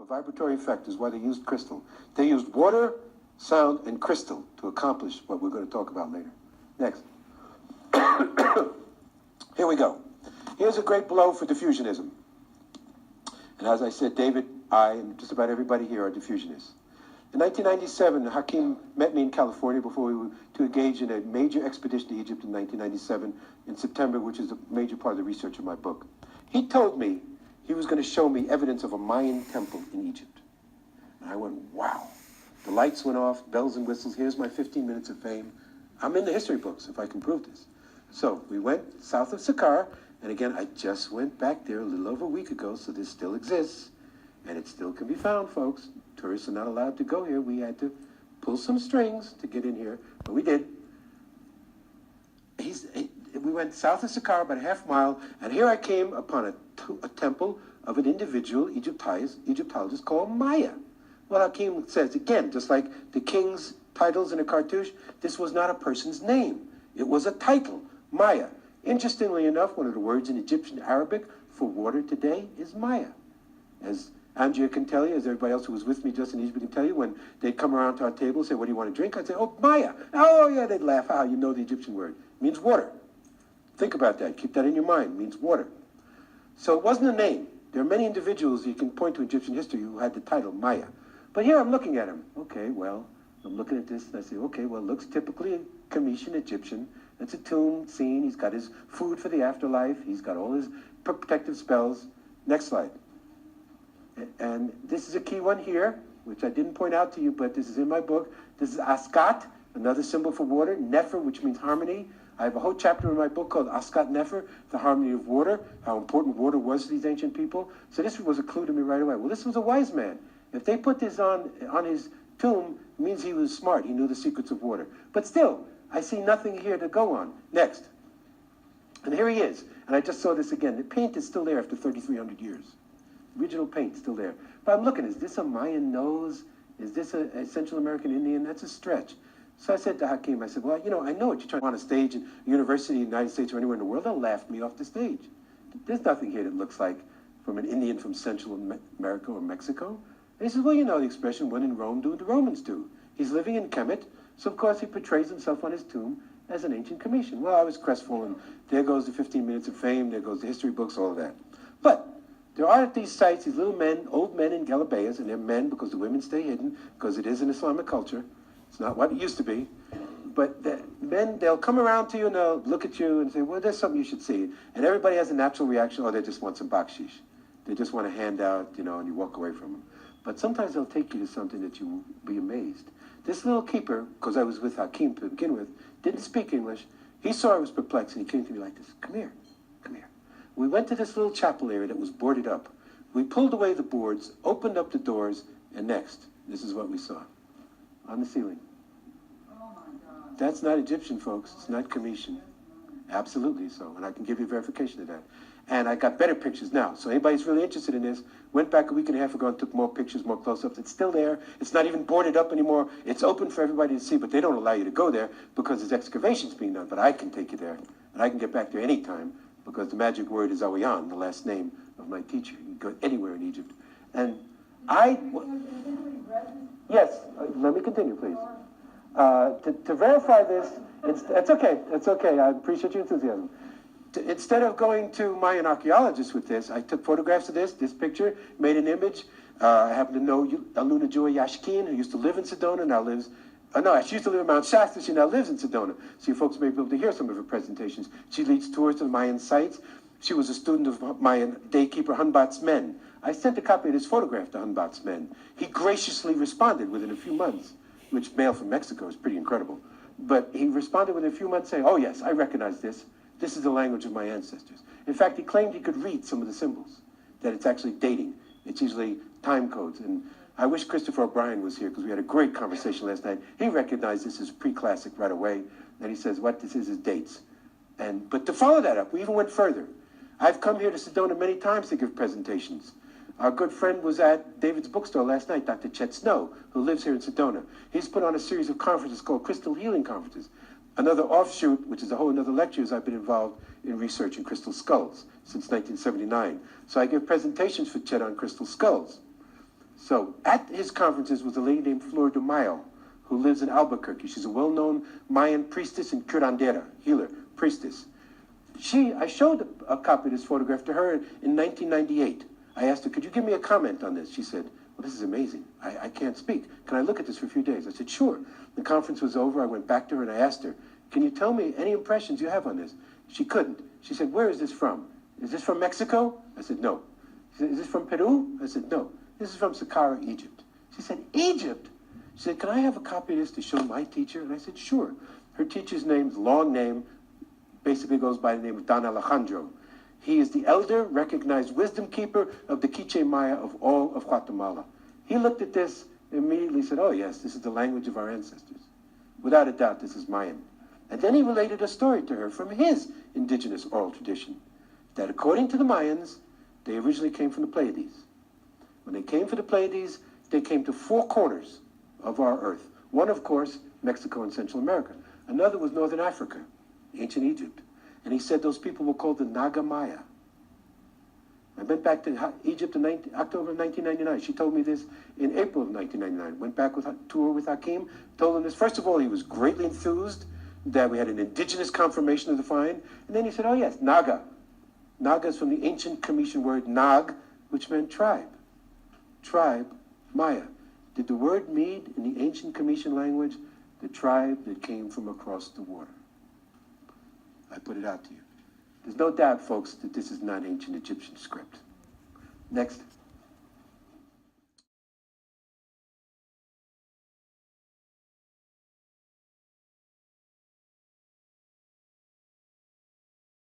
vibratory effect is why they used crystal. They used water, sound, and crystal to accomplish what we're going to talk about later. Next. Here we go. Here's a great blow for diffusionism. And as I said, David, I, and just about everybody here are diffusionists. In 1997, Hakim met me in California before we were to engage in a major expedition to Egypt in 1997 in September, which is a major part of the research of my book. He told me he was going to show me evidence of a Mayan temple in Egypt. And I went, wow. The lights went off, bells and whistles. Here's my 15 minutes of fame. I'm in the history books if I can prove this. So we went south of Saqqara, and again, I just went back there a little over a week ago, so this still exists, and it still can be found, folks. Tourists are not allowed to go here. We had to pull some strings to get in here, but we did. We went south of Saqqara about a half mile, and here I came upon a temple of an individual Egyptologist called Maya. Well, Hakim says, again, just like the king's titles in a cartouche, this was not a person's name. It was a title, Maya. Interestingly enough, one of the words in Egyptian Arabic for water today is Maya. As Andrea can tell you, as everybody else who was with me just in Egypt can tell you, when they'd come around to our table and say, what do you want to drink? I'd say, oh, Maya. Oh, yeah, they'd laugh. Ah, you know the Egyptian word. It means water. Think about that. Keep that in your mind. It means water. So it wasn't a name. There are many individuals you can point to in Egyptian history who had the title Maya. But here I'm looking at him. Okay, well, I'm looking at this and I say, okay, well, it looks typically Comitian Egyptian. It's a tomb scene. He's got his food for the afterlife. He's got all his protective spells. Next slide. And this is a key one here, which I didn't point out to you, but this is in my book. This is Askat, another symbol for water. Nefer, which means harmony. I have a whole chapter in my book called Askat Nefer, the harmony of water, how important water was to these ancient people. So this was a clue to me right away. Well, this was a wise man. If they put this on his tomb, it means he was smart. He knew the secrets of water. But still, I see nothing here to go on. Next. And here he is. And I just saw this again. The paint is still there after 3,300 years. Original paint still there. But I'm looking, is this a Mayan nose? Is this a Central American Indian? That's a stretch. So I said to Hakim, I said, well, you know, I know what you're trying to on a stage in a university in the United States or anywhere in the world. They'll laugh me off the stage. There's nothing here that looks like from an Indian from Central America or Mexico. And he says, well, you know the expression, when in Rome, do what the Romans do. He's living in Kemet, so of course he portrays himself on his tomb as an ancient Comitian. Well, I was crestfallen. There goes the 15 minutes of fame, there goes the history books, all of that. But there are at these sites these little men, old men in Galabeas, and they're men because the women stay hidden, because it is an Islamic culture. It's not what it used to be. But the men, they'll come around to you and they'll look at you and say, well, there's something you should see. And everybody has a natural reaction, oh, they just want some bakshish. They just want a handout, you know, and you walk away from them. But sometimes they'll take you to something that you will be amazed. This little keeper, because I was with Hakim to begin with, didn't speak English. He saw I was perplexed and he came to me like this, come here, come here. We went to this little chapel area that was boarded up. We pulled away the boards, opened up the doors, and next, this is what we saw on the ceiling. Oh my God. That's not Egyptian, folks. It's not Comitian. Absolutely so, and I can give you verification of that. And I got better pictures now. So anybody's really interested in this, went back a week and a half ago and took more pictures, more close-ups. It's still there. It's not even boarded up anymore. It's open for everybody to see, but they don't allow you to go there because there's excavations being done. But I can take you there, and I can get back there anytime because the magic word is Awiyan, the last name of my teacher. You can go anywhere in Egypt. And yes, let me continue, please. To verify this, it's okay. It's okay. I appreciate your enthusiasm. Instead of going to Mayan archaeologists with this, I took photographs of this picture, made an image. I happen to know Aluna Joy Yashkin, who used to live in Sedona, now lives, no, she used to live in Mount Shasta, she now lives in Sedona. So you folks may be able to hear some of her presentations. She leads tours to the Mayan sites. She was a student of Mayan daykeeper Hunbat's men. I sent a copy of this photograph to Hunbat's men. He graciously responded within a few months, which mail from Mexico is pretty incredible. But he responded within a few months saying, oh yes, I recognize this. This is the language of my ancestors. In fact, he claimed he could read some of the symbols, that it's actually dating. It's usually time codes. And I wish Christopher O'Brien was here because we had a great conversation last night. He recognized this as pre-classic right away. And he says, what this is dates. But to follow that up, we even went further. I've come here to Sedona many times to give presentations. Our good friend was at David's bookstore last night, Dr. Chet Snow, who lives here in Sedona. He's put on a series of conferences called Crystal Healing Conferences. Another offshoot, which is a whole another lecture, is I've been involved in researching crystal skulls since 1979. So I give presentations for Chet on crystal skulls. So at his conferences was a lady named Flor de Mayo, who lives in Albuquerque. She's a well-known Mayan priestess and curandera, healer, priestess. I showed a copy of this photograph to her in 1998. I asked her, could you give me a comment on this? She said, well, this is amazing. I can't speak. Can I look at this for a few days? I said, sure. The conference was over. I went back to her and I asked her, can you tell me any impressions you have on this? She couldn't. She said, where is this from? Is this from Mexico? I said, no. She said, is this from Peru? I said, no. This is from Saqqara, Egypt. She said, Egypt? She said, can I have a copy of this to show my teacher? And I said, sure. Her teacher's name's long name, basically goes by the name of Don Alejandro. He is the elder, recognized wisdom keeper of the Quiche Maya of all of Guatemala. He looked at this and immediately said, oh yes, this is the language of our ancestors. Without a doubt, this is Mayan. And then he related a story to her from his indigenous oral tradition, that according to the Mayans, they originally came from the Pleiades. When they came for the Pleiades, they came to 4 corners of our earth. One, of course, Mexico and Central America. Another was Northern Africa, ancient Egypt. And he said those people were called the Naga Maya. I went back to Egypt in October of 1999. She told me this in April of 1999. Went back with a tour with Hakim, told him this. First of all, he was greatly enthused that we had an indigenous confirmation of the find. And then he said, oh yes, Naga. Naga is from the ancient Comitian word Nag, which meant tribe. Tribe, Maya. Did the word mean in the ancient Comitian language the tribe that came from across the water? I put it out to you. There's no doubt, folks, that this is not ancient Egyptian script. Next.